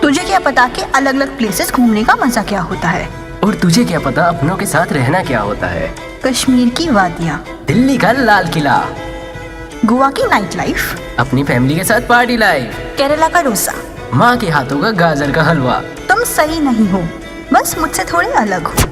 तुझे क्या पता कि अलग अलग प्लेसेस घूमने का मजा क्या होता है। और तुझे क्या पता अपनों के साथ रहना क्या होता है। कश्मीर की वादियाँ, दिल्ली का लाल किला, गोवा की नाइट लाइफ, अपनी फैमिली के साथ पार्टी लाइफ, केरला का डोसा। माँ के हाथों का गाजर का हलवा। तुम सही नहीं हो, बस मुझसे थोड़े अलग हो।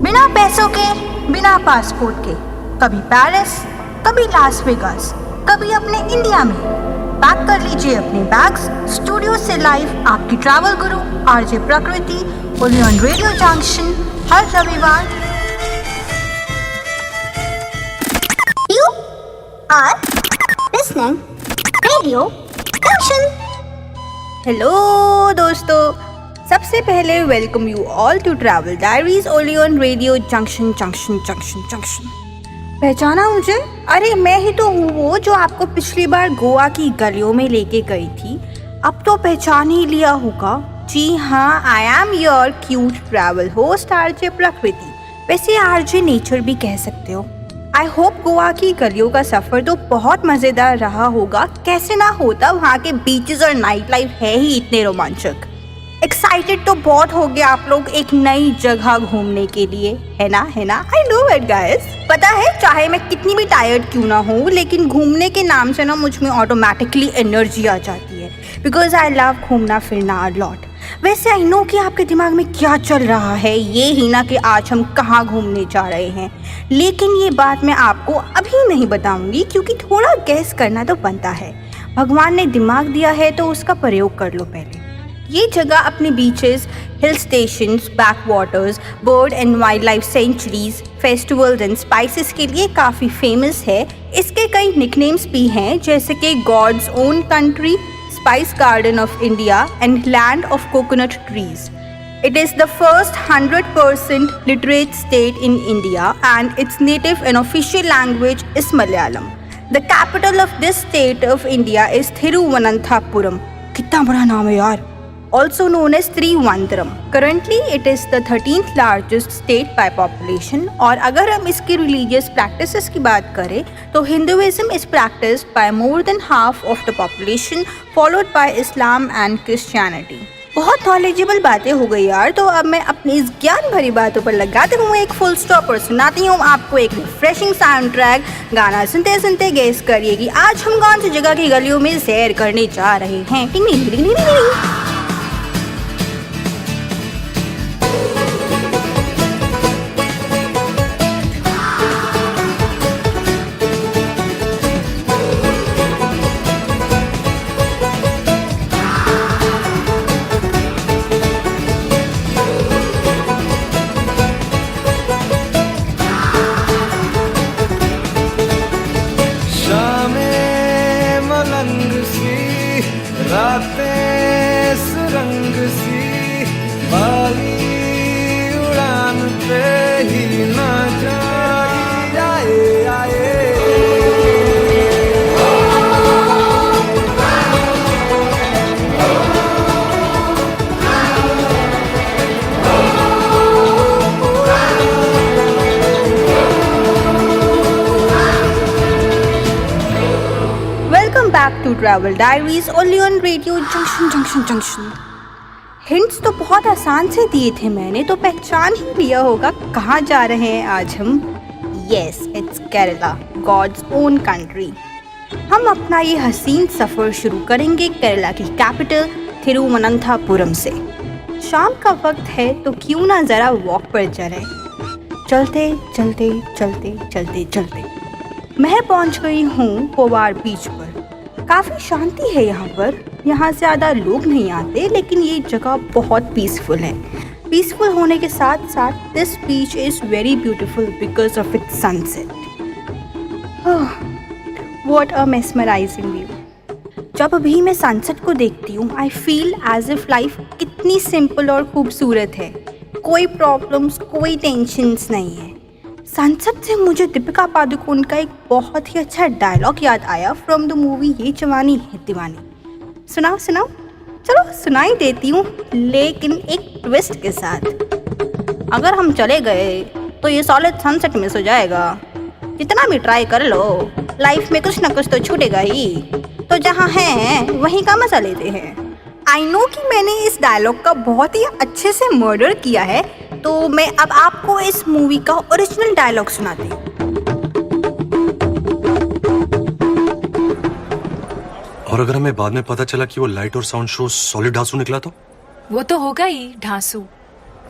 बिना पैसों के, बिना पासपोर्ट के, कभी पेरिस, कभी लास वेगास, कभी अपने इंडिया में। पैक कर लीजिए अपने बैग्स। स्टूडियो से लाइव आपकी travel guru RJ Prakriti, only on Radio Junction, हर रविवार। You are listening Radio Junction. Hello दोस्तों, सबसे पहले welcome you all to Travel Diaries only on Radio Junction Junction Junction Junction. पहचाना मुझे? अरे मैं ही तो हूँ वो जो आपको पिछली बार गोवा की गलियों में लेके गई थी। अब तो पहचान ही लिया होगा। जी हाँ, I am your cute travel host RJ प्रकृति, वैसे आरजे नेचर भी कह सकते हो। आई होप गोवा की गलियों का सफ़र तो बहुत मज़ेदार रहा होगा। कैसे ना होता, वहाँ के बीचेस और नाइट लाइफ है ही इतने रोमांचक। एक्साइटेड तो बहुत हो गया आप लोग एक नई जगह घूमने के लिए, है ना? I know it guys. पता है, चाहे मैं कितनी भी टायर्ड क्यों ना हूँ, लेकिन घूमने के नाम से ना मुझ में ऑटोमेटिकली एनर्जी आ जाती है, बिकॉज आई लव घूमना फिरना अ लॉट। वैसे आई नो कि आपके दिमाग में क्या चल रहा है, ये ही ना कि आज हम कहाँ घूमने जा रहे हैं, लेकिन ये बात मैं आपको अभी नहीं बताऊंगी, क्योंकि थोड़ा गैस करना तो बनता है। भगवान ने दिमाग दिया है तो उसका प्रयोग कर लो पहले। ये जगह अपने beaches, hill stations, back waters, bird and wild life sanctuaries, festivals and spices के लिए काफ़ी फेमस है। इसके कई निकनेम्स भी हैं, जैसे कि God's own country, spice garden of India and land of coconut trees. It is the first 100% literate state in India and its native and official language is Malayalam. The capital of this state of India is Thiruvananthapuram. कितना बड़ा नाम है यार। Also known as Trivandrum. Currently, it is the 13th largest state by population. और अगर हम इसकी religious practices की बात करें, तो Hinduism is practiced by more than half of the population, followed by Islam and Christianity. बहुत नॉलेजेबल बातें हो गई यार, तो अब मैं अपनी इस ज्ञान भरी बातों पर लगाते हुए एक फुल स्टॉप और सुनाती हूँ आपको एक रिफ्रेशिंग साउंड ट्रैक। गाना सुनते सुनते गेस करिए कि आज हम कौन सी जगह की गलियों में सैर करने जा रहे हैं। टिंग टिंग टिंग टिंग टिंग। रातें सुरंग सी, बाली उड़ान पे ही ना जाए आए। Back to Travel Diaries only on Radio Junction Junction Junction. Hints तो बहुत आसान से दिए थे मैंने, तो पहचान ही लिया होगा कहाँ जा रहे हैं आज हम। Yes, it's Kerala, God's own country. हम अपना ये हसीन सफ़र शुरू करेंगे केरला की कैपिटल थिरुवनंतपुरम से। शाम का वक्त है तो क्यों ना ज़रा वॉक पर चलें। चलते चलते चलते चलते चलते मैं पहुंच गई हूँ पोवार बीच पर। काफ़ी शांति है यहाँ पर, यहाँ से ज़्यादा लोग नहीं आते, लेकिन ये जगह बहुत पीसफुल है। पीसफुल होने के साथ साथ this beach is very beautiful because of its sunset. What a mesmerising view. जब भी मैं सनसेट को देखती हूँ, I feel as if life कितनी सिंपल और खूबसूरत है। कोई प्रॉब्लम्स, कोई टेंशन्स नहीं है। सनसेट से मुझे दीपिका पादुकोण का एक बहुत ही अच्छा डायलॉग याद आया फ्रॉम द मूवी ये जवानी है दीवानी। सुनाओ, चलो सुनाई देती हूँ, लेकिन एक ट्विस्ट के साथ। अगर हम चले गए तो ये सॉलिड सनसेट मिस हो जाएगा। जितना भी ट्राई कर लो, लाइफ में कुछ ना कुछ तो छूटेगा ही। तो जहाँ हैं वहीं का मजा लेते हैं। आई नो कि मैंने इस डायलॉग का बहुत ही अच्छे से मर्डर किया है, तो मैं अब आपको इस मूवी का ओरिजिनल डायलॉग सुनाती हूँ। और अगर हमें बाद में पता चला कि वो लाइट और साउंड शो सॉलिड ढांसू निकला तो? वो तो होगा ही ढांसू,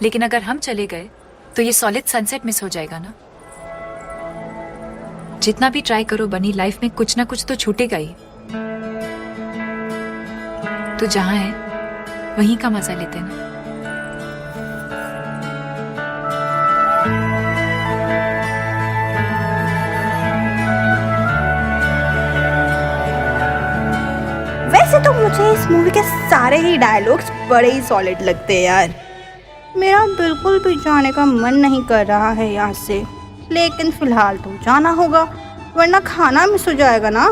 लेकिन अगर हम चले गए तो ये सॉलिड सनसेट मिस हो जाएगा ना। जितना भी ट्राई करो बनी, लाइफ में कुछ ना कुछ तो छूटेगा ही। तो जहां है वहीं का मजा लेते हैं ना। वैसे तो मुझे इस मूवी के सारे ही डायलॉग्स बड़े ही सॉलिड लगते हैं यार। मेरा बिल्कुल भी जाने का मन नहीं कर रहा है यहाँ से, लेकिन फिलहाल तो जाना होगा वरना खाना मिस हो जाएगा ना।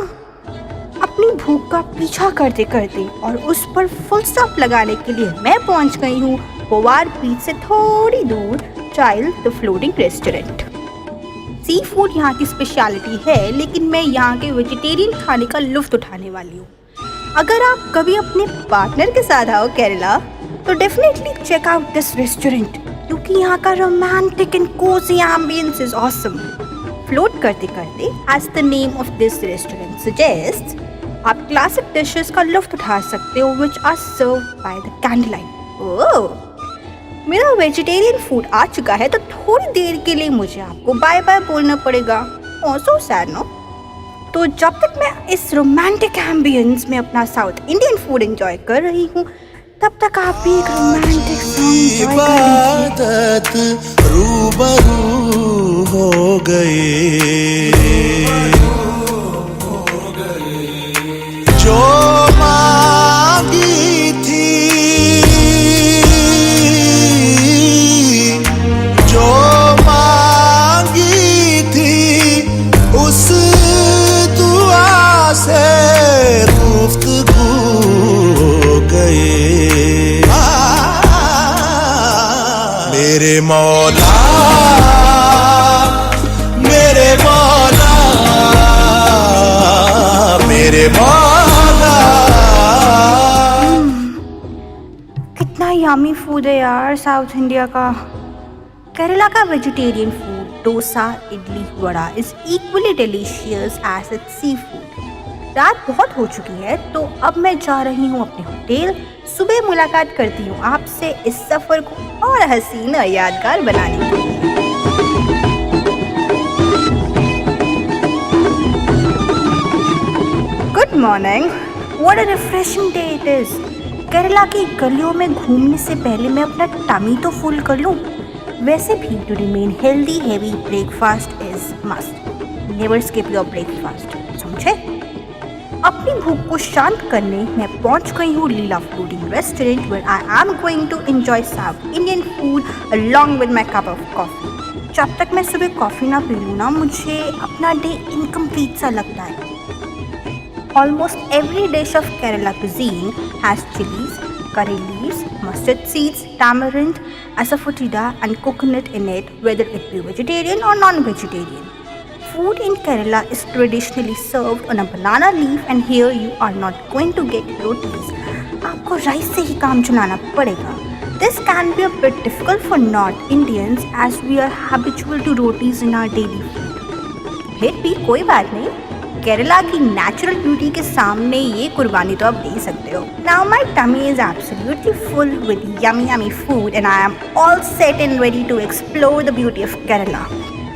अपनी भूख का पीछा करते करते और उस पर फुल स्टॉप लगाने के लिए मैं पहुँच गई हूँ पोवार बीच से थोड़ी दूर child the floating restaurant. Seafood यहाँ की स्पेशलिटी है, लेकिन मैं यहाँ के वेजिटेरियन खाने का लुत्फ उठाने वाली हूँ। अगर आप कभी अपने पार्टनर के साथ आओ केरला तो definitely check out this restaurant, क्योंकि यहाँ का romantic and cosy ambience is awesome. Float करते करते, as the name of this restaurant suggest, आप क्लासिक डिशेस का लुत्फ उठा सकते हो which are served by the candle light. Oh, मेरा वेजिटेरियन फूड आ चुका है तो थोड़ी देर के लिए मुझे आपको बाय बाय बोलना पड़ेगा। So sad no. तो जब तक मैं इस रोमांटिक एम्बियंस में अपना साउथ इंडियन फूड एंजॉय कर रही हूँ, तब तक आप भी एक रोमांटिक सॉन्ग एंजॉय कर लीजिए। इबादत रूबरू हो गए, जो मांगी थी, जो मांगी थी, उस दुआ से गुफ्तगू हो गए। मेरे मौला, मेरे मौला, मेरे मौला। कितना यमी फूड है यार साउथ इंडिया का। केरला का vegetarian food dosa, idli, vada is equally delicious as its seafood. रात बहुत हो चुकी है तो अब मैं जा रही हूँ अपने होटल। सुबह मुलाकात करती हूँ आपसे इस सफर को और हसीन और यादगार बनाने के लिए। Good morning, what a refreshing day it is. Kerala की गलियों में घूमने से पहले मैं अपना टमी तो फुल कर लूँ। वैसे भी to remain healthy heavy breakfast is must. Never skip your breakfast, समझे। अपनी भूख को शांत करने मैं पहुंच गई हूँ Leela floating restaurant, where I am going to enjoy south Indian food along with my cup of coffee. जब तक मैं सुबह कॉफ़ी ना पी लूँ ना, मुझे अपना डे इनकम्प्लीट सा लगता है। Almost every dish of Kerala cuisine has chilies, curry leaves, mustard seeds, tamarind, asafoetida and coconut in it, whether it be vegetarian or non-vegetarian. Food in Kerala is traditionally served on a banana leaf, and here you are not going to get rotis. आपको rice से ही काम चलाना पड़ेगा. This can be a bit difficult for North Indians as we are habitual to rotis in our daily food. फिर भी कोई बात नहीं, केरला की नेचुरल ब्यूटी के सामने ये कुर्बानी तो आप दे ही सकते हो. Now my tummy is absolutely full with yummy food and I am all set and ready to explore the beauty of Kerala.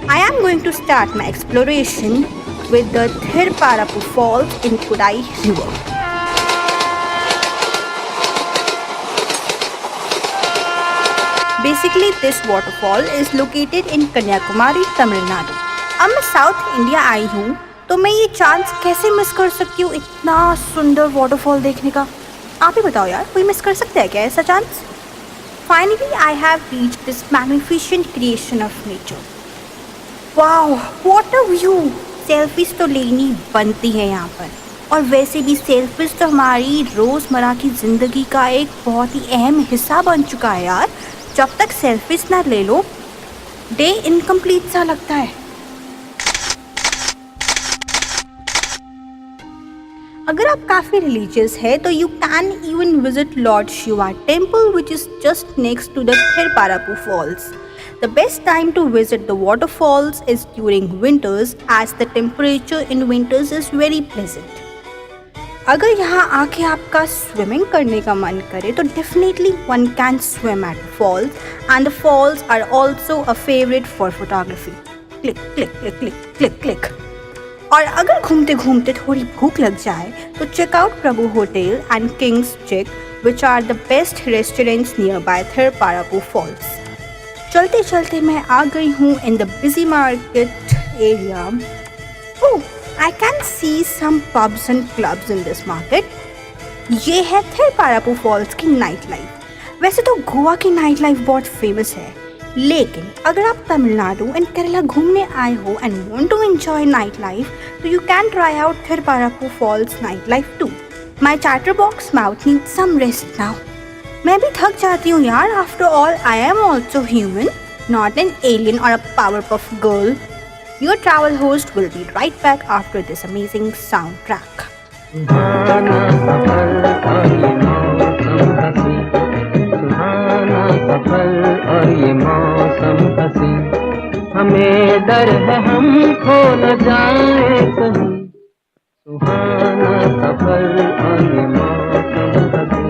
I am going to start my exploration with the Thirparapu Falls in Kudai River. Basically, this waterfall is located in Kanyakumari, Tamil Nadu. अब मैं south India I हूँ तो मैं ये chance कैसे miss कर सकती हूँ इतना सुंदर वाटरफॉल देखने का. आप ही बताओ यार, कोई मिस कर सकता है क्या ऐसा chance? Finally I have reached this magnificent creation of nature. Wow, what a view. Selfies तो लेनी बनती है यहाँ पर, और वैसे भी सेल्फीज तो हमारी रोज़मर्रा की ज़िंदगी का एक बहुत ही अहम हिस्सा बन चुका है यार. जब तक सेल्फीज ना ले लो, डे इनकम्प्लीट सा लगता है. अगर आप काफी रिलीजियस है तो you can even visit lord Shiva temple which is just next to the Thirparappu falls. The best time to visit the waterfalls is during winters as the temperature in winters is very pleasant. अगर यहाँ आके आपका swimming करने का मन करे तो definitely one can swim at the falls and the falls are also a favorite for photography. Click, click, click, click, click, click. और अगर घूमते घूमते थोड़ी भूख लग जाए तो check out Prabhu Hotel and King's Chick which are the best restaurants nearby Thirparapu Falls. चलते चलते मैं आ गई हूँ in the busy market area. Oh, I can see some pubs and clubs in this market. ये है Thirparappu falls की night life. वैसे तो गोवा की नाइट लाइफ बहुत फेमस है, लेकिन अगर आप तमिलनाडु एंड केरला घूमने आए हो and want to enjoy night life तो you can try out Thirparappu falls night life too. My chatterbox mouth needs some rest now. मैं भी थक जाती हूँ यार. After all I am also human, not an alien और a Powerpuff girl. Your travel host will be right back after this amazing soundtrack. सुहाना सफर और ये मौसम हसी, हमें डर है हम खो न जाए कहीं. सुहाना सफर और ये मौसम हसी.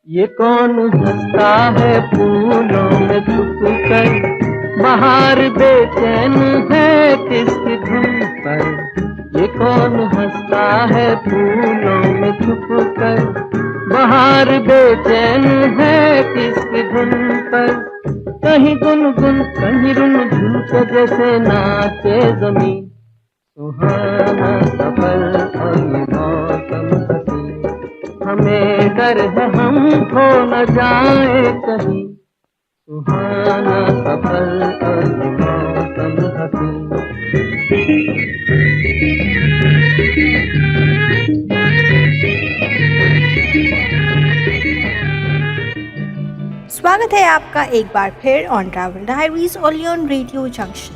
ये कौन हंसता है फूलों में छुप कर, बाहर बेचैन है किसकी धुन पर. ये कौन हंसता है फूलों में छुप कर, बाहर बेचैन है किसकी धुन पर. कहीं गुनगुन कहीं रुनझुन के जैसे नाचे जमीन. सुहाना सफर और ये मौसम हसी, हमें डर है हम खो न जाए कहीं. सुहाना सफर और ये मौसम हसी. स्वागत है आपका एक बार फिर on travel Diaries only on Radio junction.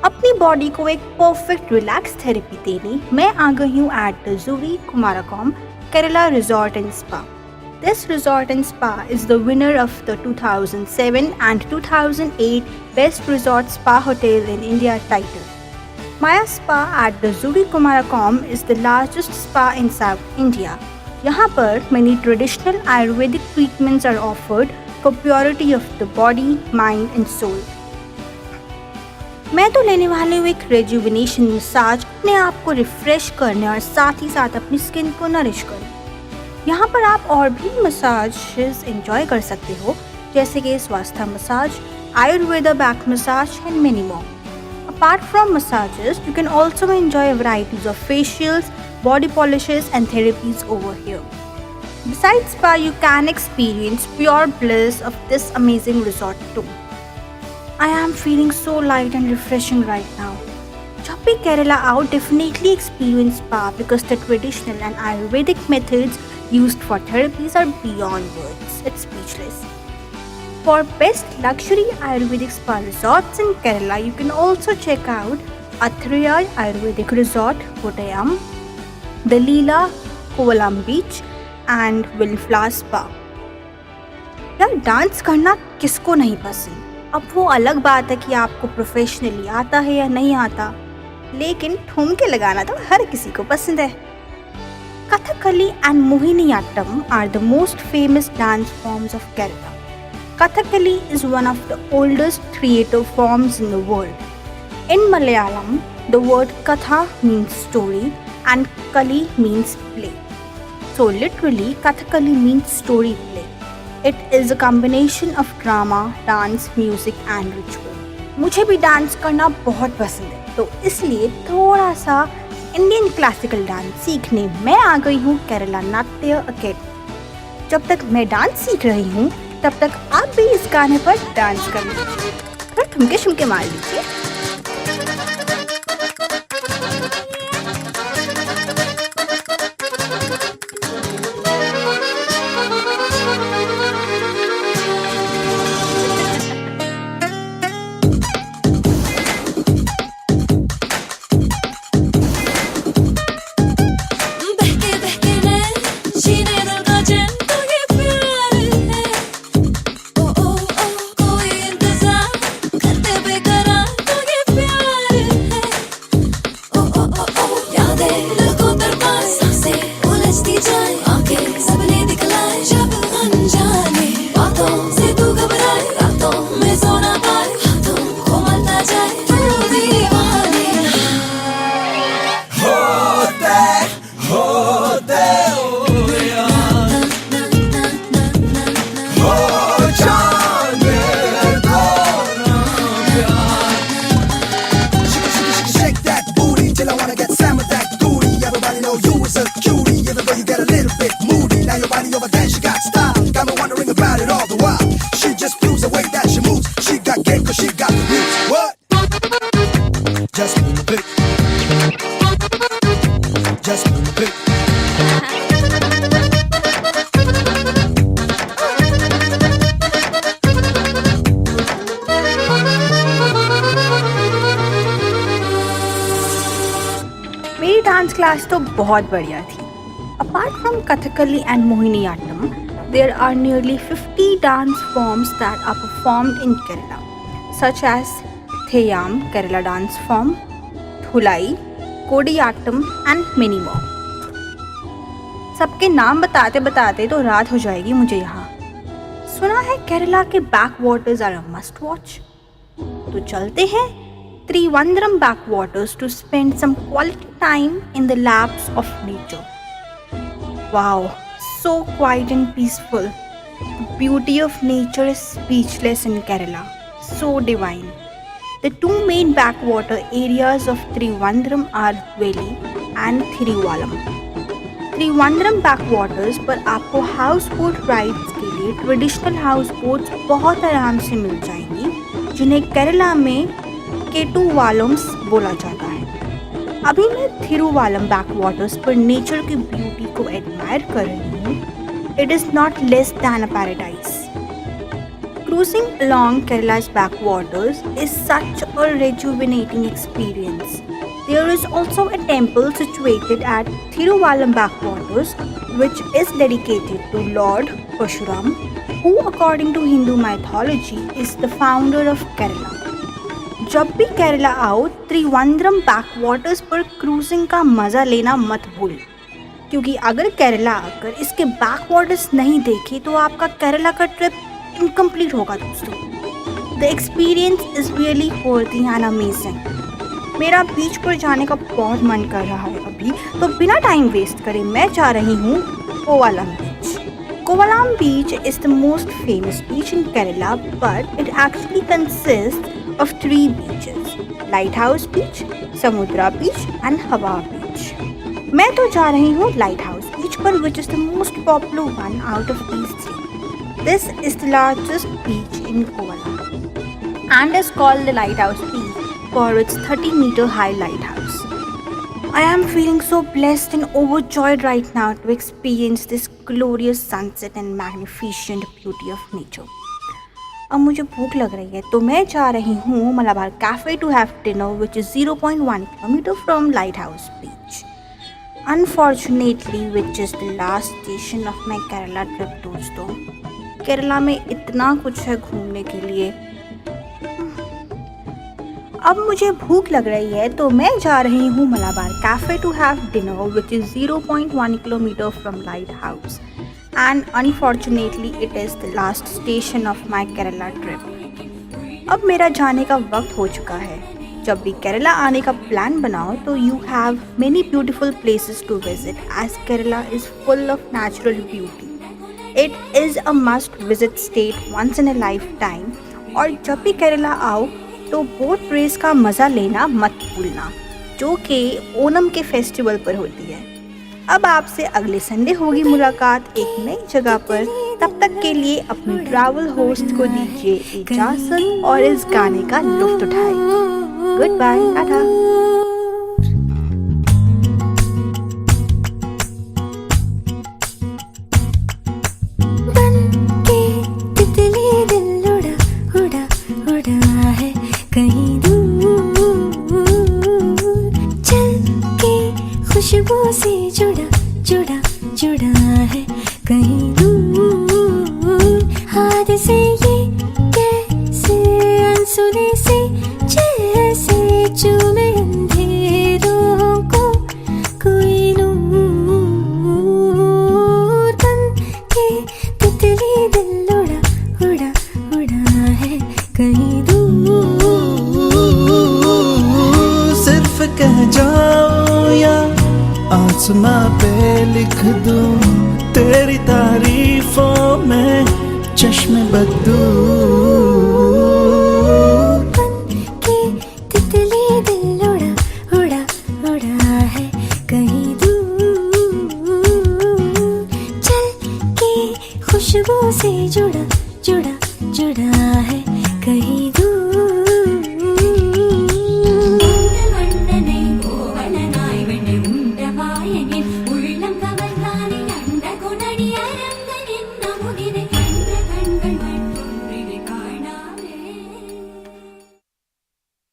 अपनी बॉडी को एक परफेक्ट रिलैक्स थेरेपी देने मैं आ गई हूँ at the Zuri Kumarakom Kerala Resort and Spa. This resort and spa is the winner of the 2007 and 2008 Best Resort Spa Hotel in India title. Maya Spa at the ज़ूरी Kumarakam is the largest spa in South India. यहाँ पर many traditional Ayurvedic treatments are offered for purity of the body, mind and soul. मैं तो लेने वाली हूँ एक rejuvenation massage अपने आप को रिफ्रेश करने और साथ ही साथ अपनी स्किन को नरिश करने. यहाँ पर आप और भी मसाजेस एंजॉय कर सकते हो जैसे कि स्वास्थ्य massage, Ayurveda back massage and many more. Apart from massages you can also enjoy varieties of facials, body polishes and therapies over here. Besides spa, you can experience pure bliss of this amazing resort too. I am feeling so light and refreshing right now. जब भी केरला आओ, definitely experience spa because the traditional and Ayurvedic methods used for therapies are beyond words. It's speechless. For best luxury Ayurvedic spa resorts in Kerala, you can also check out Athreya Ayurvedic Resort, Kottayam, the Leela Kovalam Beach and Wildflower Spa. यार dance करना किसको नहीं पसंद. अब वो अलग बात है कि आपको प्रोफेशनली आता है या नहीं आता, लेकिन ठुमके लगाना तो हर किसी को पसंद है. Kathakali and Mohiniyattam are the most famous dance forms of Kerala. Kathakali is one of the oldest theatre forms in the world. In Malayalam, the word Katha means story and Kali means play. So literally, Kathakali means story play. It is a combination of drama, dance, music and ritual. मुझे भी dance करना बहुत पसंद है, तो इसलिए थोड़ा सा इंडियन क्लासिकल डांस सीखने मैं आ गई हूँ केरला नाट्य अकेडमी. जब तक मैं डांस सीख रही हूँ तब तक आप भी इस गाने पर डांस कर लीजिए और ठुमके शुमके मार लीजिए. आज तो बहुत बढ़िया थी। Apart from Kathakali and Mohiniyattam, there are nearly 50 dance forms that are performed in Kerala, such as Theyam, Kerala dance form, Thulai, Kodiyattam and many more. सबके नाम बताते बताते तो रात हो जाएगी मुझे यहाँ। सुना है केरला के backwaters are a must watch, तो चलते हैं Trivandrum backwaters to spend some quality time in the laps of nature. Wow, so quiet and peaceful. The beauty of nature is speechless in Kerala. So divine. The two main backwater areas of Trivandrum are Veli and Thiruvalam. Trivandrum backwaters पर आपको house boat rides के लिए traditional house boats बहुत आराम से मिल जाएंगी, जिन्हें केरला में केटुवालम्स बोला जाता है। अभी मैं थिरुवालम बैकवाटर्स पर नेचर की ब्यूटी को एडमायर कर रही हूँ। It is not less than a paradise. Cruising along Kerala's backwaters is such a rejuvenating experience. There is also a temple situated at Thiruvalam backwaters which is dedicated to Lord Parshuram, who according to Hindu mythology is the founder of Kerala. जब भी केरला आओ त्रिवंद्रम backwaters पर cruising का मज़ा लेना मत भूल, क्योंकि अगर केरला आकर इसके बैकवाटर्स नहीं देखे तो आपका केरला का ट्रिप इनकम्प्लीट होगा दोस्तों। द एक्सपीरियंस इज़ रियली वर्दी एंड अमेजिंग। मेरा बीच पर जाने का बहुत मन कर रहा है अभी, तो बिना टाइम वेस्ट करे मैं जा रही हूँ Kovalam beach. Kovalam beach is the most famous beach in Kerala, but it actually consist of 3 beaches: Lighthouse Beach, Samudra Beach and Hawa Beach. मैं तो जा रही हूँ Lighthouse Beach पर, which is the most popular one out of these 3. This is the largest beach in Kovalam and is called the Lighthouse Beach for its 30-meter high lighthouse. I am feeling so blessed and overjoyed right now to experience this glorious sunset and magnificent beauty of nature. अब मुझे भूख लग रही है, तो मैं जा रही हूँ Malabar cafe to have dinner which is 0.1 kilometre from lighthouse beach. Unfortunately which is the last station of my Kerala trip दोस्तों। केरला में इतना कुछ है घूमने के लिए। अब मुझे भूख लग रही है, तो मैं जा रही हूँ Malabar cafe to have dinner which is 0.1 kilometre from lighthouse, and unfortunately it is the last station of my Kerala trip. अब मेरा जाने का वक्त हो चुका है। जब भी केरला आने का प्लान बनाओ तो you have many beautiful places to visit as Kerala is full of natural beauty. It is a must visit state once in a lifetime. और जब भी केरला आओ तो बोट रेस का मज़ा लेना मत भूलना, जो कि ओणम के फेस्टिवल पर होती है। अब आपसे अगले संडे होगी मुलाकात एक नई जगह पर। तब तक के लिए अपनी ट्रैवल होस्ट को दीजिए इजाज़त और इस गाने का लुत्फ उठाइए। Good bye, Tata. खुशबू से जुड़ा जुड़ा जुड़ा है कहीं दूर। हाथ से ये कैसे अनसुने से जैसे चूमे अंधेरों को कोई नूर। बन के तितली दिल उड़ा उड़ा उड़ा है कहीं दूर। सिर्फ कह जाओ या आसमां पे लिख दूं तेरी तारीफों में चश्मे बदू। बन के तितली दिल उड़ा उड़ा उड़ा है कहीं दूर। चल के खुशबू से जुड़ा जुड़ा जुड़ा है कहीं